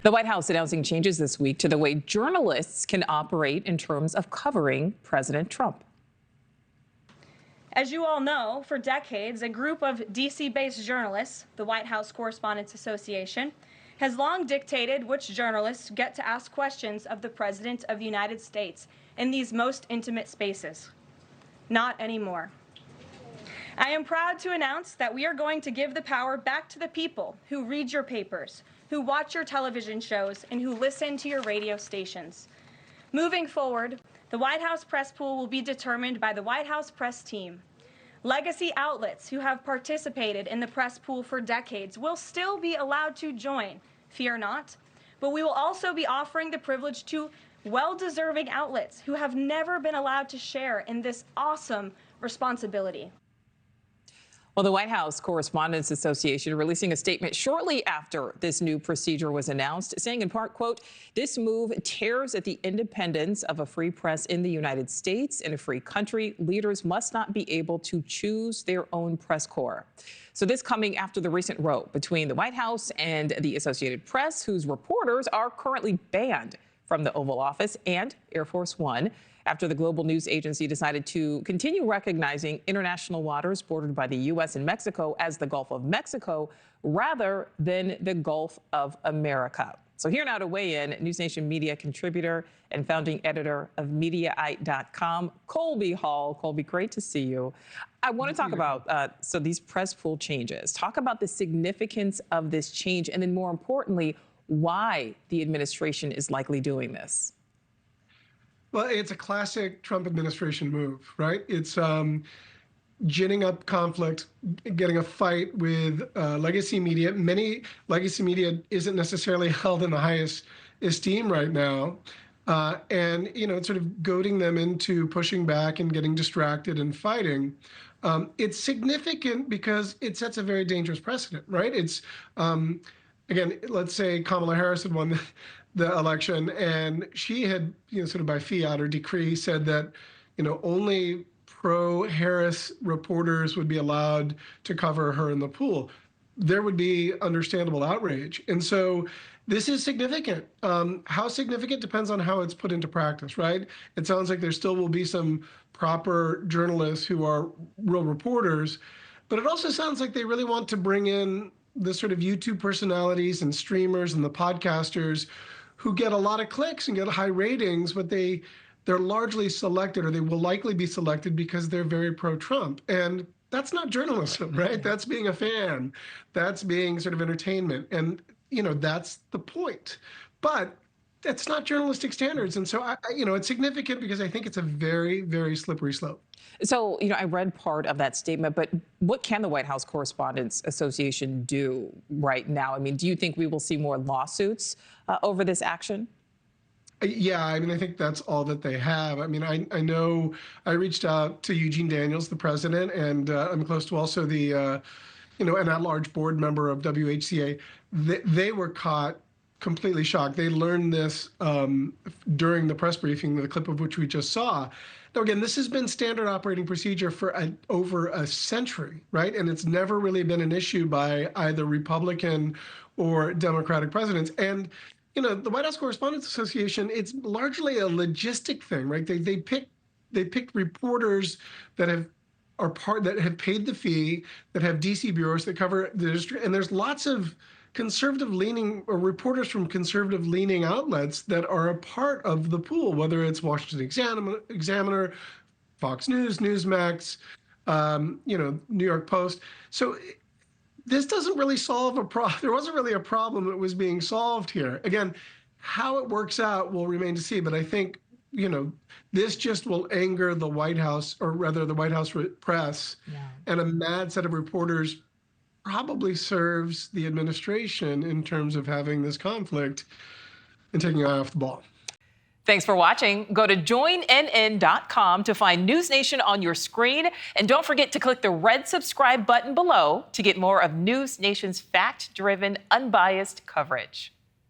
The White House announcing changes this week to the way journalists can operate in terms of covering President Trump. As you all know, for decades, a group of D.C.-based journalists, the White House Correspondents Association, has long dictated which journalists get to ask questions of the President of the United States in these most intimate spaces. Not anymore. I am proud to announce that we are going to give the power back to the people who read your papers, who watch your television shows, and who listen to your radio stations. Moving forward, the White House press pool will be determined by the White House press team. Legacy outlets who have participated in the press pool for decades will still be allowed to join, fear not, but we will also be offering the privilege to well-deserving outlets who have never been allowed to share in this awesome responsibility. Well, the White House Correspondents Association releasing a statement shortly after this new procedure was announced, saying in part, quote, "This move tears at the independence of a free press in the United States. In a free country, leaders must not be able to choose their own press corps." So this coming after the recent row between the White House and the Associated Press, whose reporters are currently banned from the Oval Office and Air Force One, after the global news agency decided to continue recognizing international waters bordered by the U.S. and Mexico as the Gulf of Mexico rather than the Gulf of America. So here now to weigh in, NewsNation media contributor and founding editor of Mediaite.com, Colby Hall. Colby, great to see you. I want to talk about these press pool changes. Talk about the significance of this change, and then more importantly, why the administration is likely doing this. Well, it's a classic Trump administration move, right? It's ginning up conflict, getting a fight with legacy media. Many legacy media isn't necessarily held in the highest esteem right now. And, you know, it's sort of goading them into pushing back and getting distracted and fighting. It's significant because it sets a very dangerous precedent, right? It's, again, let's say Kamala Harris had won the election, and she had, you know, sort of by fiat or decree said that, you know, only pro-Harris reporters would be allowed to cover her in the pool. There would be understandable outrage. And so this is significant. How significant depends on how it's put into practice, right? It sounds like there still will be some proper journalists who are real reporters, but it also sounds like they really want to bring in the sort of YouTube personalities and streamers and the podcasters who get a lot of clicks and get high ratings, but they're largely selected, or they will likely be selected because they're very pro-Trump. And that's not journalism, right? That's being a fan. That's being sort of entertainment. And, you know, that's the point. But that's not journalistic standards. And so, you know, it's significant because I think it's a very, very slippery slope. So, you know, I read part of that statement, but what can the White House Correspondents Association do right now? I mean, do you think we will see more lawsuits over this action? Yeah, I mean, I think that's all that they have. I mean, I know I reached out to Eugene Daniels, the president, and I'm close to also the, you know, an at-large board member of WHCA. They were caught completely shocked. They learned this during the press briefing, the clip of which we just saw. Now, again, this has been standard operating procedure for over a century, right? And it's never really been an issue by either Republican or Democratic presidents. And, you know, the White House Correspondents Association, it's largely a logistic thing, right? They picked reporters that have paid the fee, that have DC bureaus that cover the district, and there's lots of conservative-leaning or reporters from conservative-leaning outlets that are a part of the pool, whether it's Washington Examiner, Fox News, Newsmax, you know, New York Post. So this doesn't really solve a problem. There wasn't really a problem that was being solved here. Again, how it works out will remain to see. But I think, you know, this just will anger the White House, or rather the White House press, and a mad set of reporters probably serves the administration in terms of having this conflict and taking an eye off the ball. Thanks for watching. Go to joinnn.com to find NewsNation on your screen. And don't forget to click the red subscribe button below to get more of NewsNation's fact-driven, unbiased coverage.